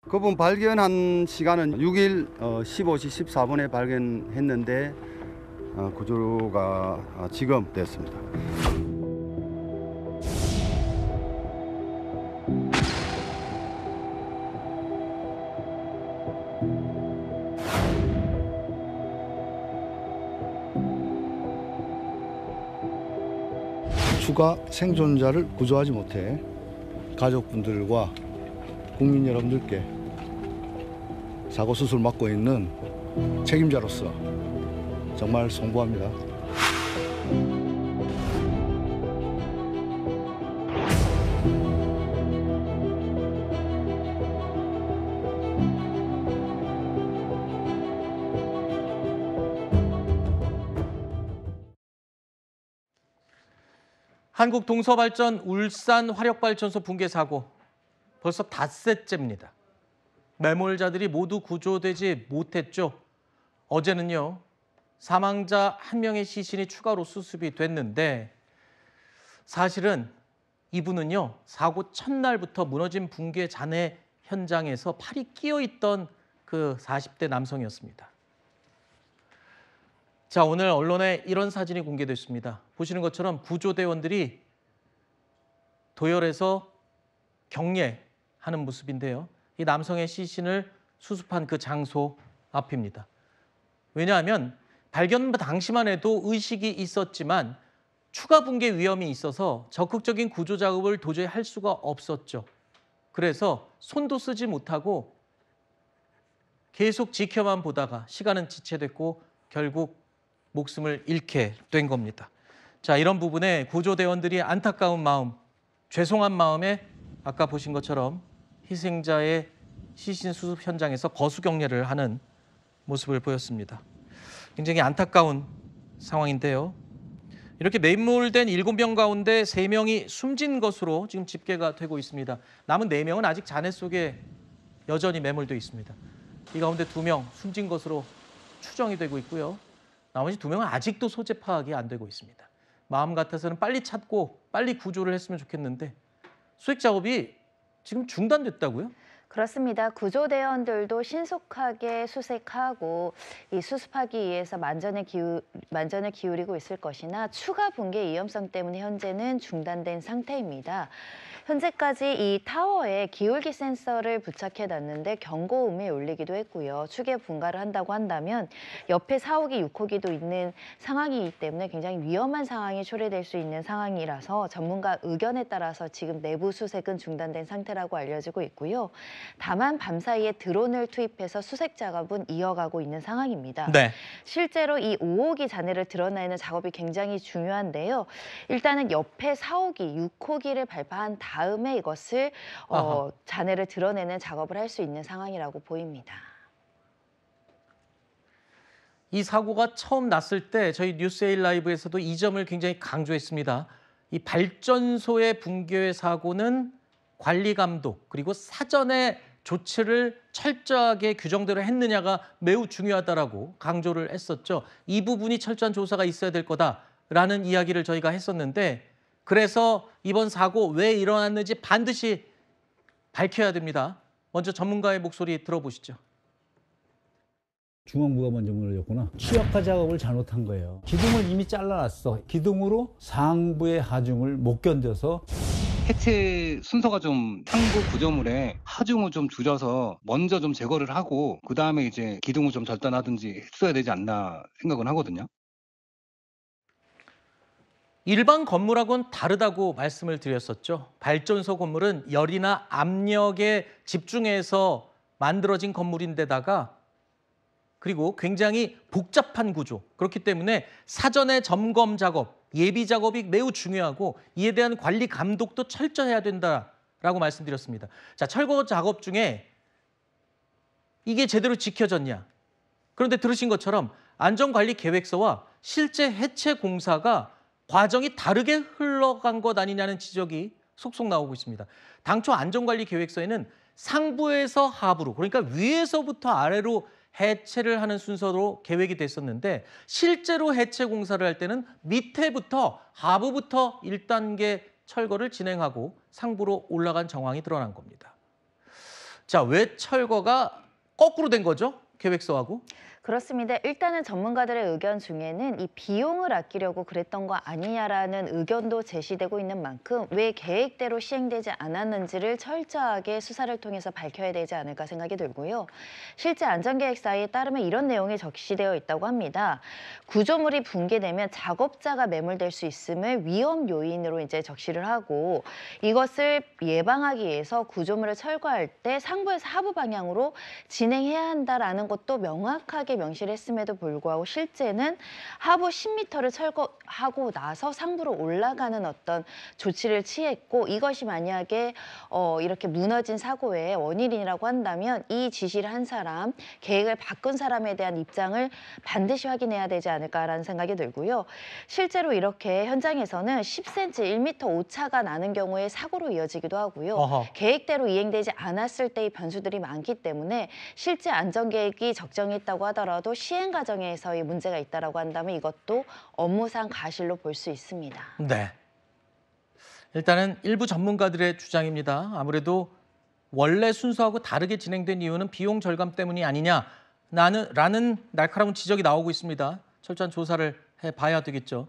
그분 발견한 시간은 6일 15시 14분에 발견했는데 구조가 지금 됐습니다. 추가 생존자를 구조하지 못해 가족분들과 국민 여러분들께 사고 수술 맡고 있는 책임자로서 정말 송구합니다. 한국동서발전 울산 화력발전소 붕괴 사고 벌써 닷새째입니다. 매몰자들이 모두 구조되지 못했죠. 어제는요, 사망자 1명의 시신이 추가로 수습이 됐는데 사실은 이분은요, 사고 첫날부터 무너진 붕괴 잔해 현장에서 팔이 끼어 있던 그 40대 남성이었습니다. 자, 오늘 언론에 이런 사진이 공개됐습니다. 보시는 것처럼 구조대원들이 도열해서 경례하는 모습인데요. 이 남성의 시신을 수습한 그 장소 앞입니다. 왜냐하면 발견 당시만 해도 의식이 있었지만 추가 붕괴 위험이 있어서 적극적인 구조 작업을 도저히 할 수가 없었죠. 그래서 손도 쓰지 못하고 계속 지켜만 보다가 시간은 지체됐고 결국 목숨을 잃게 된 겁니다. 자, 이런 부분에 구조대원들이 안타까운 마음, 죄송한 마음에 아까 보신 것처럼 희생자의 시신 수습 현장에서 거수 경례를 하는 모습을 보였습니다. 굉장히 안타까운 상황인데요. 이렇게 매몰된 7명 가운데 3명이 숨진 것으로 지금 집계가 되고 있습니다. 남은 4명은 아직 잔해 속에 여전히 매몰되어 있습니다. 이 가운데 2명 숨진 것으로 추정이 되고 있고요. 나머지 2명은 아직도 소재 파악이 안 되고 있습니다. 마음 같아서는 빨리 찾고 빨리 구조를 했으면 좋겠는데 수색 작업이 지금 중단됐다고요? 그렇습니다. 구조대원들도 신속하게 수색하고 이 수습하기 위해서 만전을 기울이고 있을 것이나 추가 붕괴 위험성 때문에 현재는 중단된 상태입니다. 현재까지 이 타워에 기울기 센서를 부착해놨는데 경고음이 울리기도 했고요. 추계 분가를 한다고 한다면 옆에 4호기, 6호기도 있는 상황이기 때문에 굉장히 위험한 상황이 초래될 수 있는 상황이라서 전문가 의견에 따라서 지금 내부 수색은 중단된 상태라고 알려지고 있고요. 다만 밤사이에 드론을 투입해서 수색 작업은 이어가고 있는 상황입니다. 네. 실제로 이 5호기 잔해를 드러내는 작업이 굉장히 중요한데요. 일단은 옆에 4호기, 6호기를 발파한 다음에 이것을 잔해를 드러내는 작업을 할 수 있는 상황이라고 보입니다. 이 사고가 처음 났을 때 저희 뉴스에일 라이브에서도 이 점을 굉장히 강조했습니다. 이 발전소의 붕괴 사고는 관리 감독 그리고 사전에 조치를 철저하게 규정대로 했느냐가 매우 중요하다라고 강조를 했었죠. 이 부분이 철저한 조사가 있어야 될 거다라는 이야기를 저희가 했었는데 그래서 이번 사고 왜 일어났는지 반드시 밝혀야 됩니다. 먼저 전문가의 목소리 들어보시죠. 중앙부가 먼저 문을 열었구나. 취약화 작업을 잘못한 거예요. 기둥을 이미 잘라놨어. 기둥으로 상부의 하중을 못 견뎌서 해체 순서가 좀 상부 구조물에 하중을 좀 줄여서 먼저 좀 제거를 하고 그 다음에 이제 기둥을 좀 절단하든지 했어야 되지 않나 생각은 하거든요. 일반 건물하고는 다르다고 말씀을 드렸었죠. 발전소 건물은 열이나 압력에 집중해서 만들어진 건물인데다가 그리고 굉장히 복잡한 구조. 그렇기 때문에 사전에 점검 작업, 예비 작업이 매우 중요하고 이에 대한 관리 감독도 철저해야 된다라고 말씀드렸습니다. 자, 철거 작업 중에 이게 제대로 지켜졌냐? 그런데 들으신 것처럼 안전관리 계획서와 실제 해체 공사가 과정이 다르게 흘러간 것 아니냐는 지적이 속속 나오고 있습니다. 당초 안전관리 계획서에는 상부에서 하부로, 그러니까 위에서부터 아래로 해체를 하는 순서로 계획이 됐었는데 실제로 해체 공사를 할 때는 밑에부터 하부부터 1단계 철거를 진행하고 상부로 올라간 정황이 드러난 겁니다. 자, 왜 철거가 거꾸로 된 거죠? 계획서하고? 그렇습니다. 일단은 전문가들의 의견 중에는 이 비용을 아끼려고 그랬던 거 아니냐라는 의견도 제시되고 있는 만큼 왜 계획대로 시행되지 않았는지를 철저하게 수사를 통해서 밝혀야 되지 않을까 생각이 들고요. 실제 안전계획서에 따르면 이런 내용이 적시되어 있다고 합니다. 구조물이 붕괴되면 작업자가 매몰될 수 있음을 위험 요인으로 이제 적시를 하고 이것을 예방하기 위해서 구조물을 철거할 때 상부에서 하부 방향으로 진행해야 한다라는 것도 명확하게 명시를 했음에도 불구하고 실제는 하부 10m를 철거하고 나서 상부로 올라가는 어떤 조치를 취했고 이것이 만약에 이렇게 무너진 사고의 원인이라고 한다면 이 지시를 한 사람, 계획을 바꾼 사람에 대한 입장을 반드시 확인해야 되지 않을까라는 생각이 들고요. 실제로 이렇게 현장에서는 10cm, 1m 오차가 나는 경우에 사고로 이어지기도 하고요. 어허. 계획대로 이행되지 않았을 때의 변수들이 많기 때문에 실제 안전계획이 적정했다고 하더라도 시행 과정에서의 문제가 있다고 한다면 이것도 업무상 과실로 볼 수 있습니다. 네. 일단은 일부 전문가들의 주장입니다. 아무래도 원래 순서하고 다르게 진행된 이유는 비용 절감 때문이 아니냐라는 날카로운 지적이 나오고 있습니다. 철저한 조사를 해봐야 되겠죠.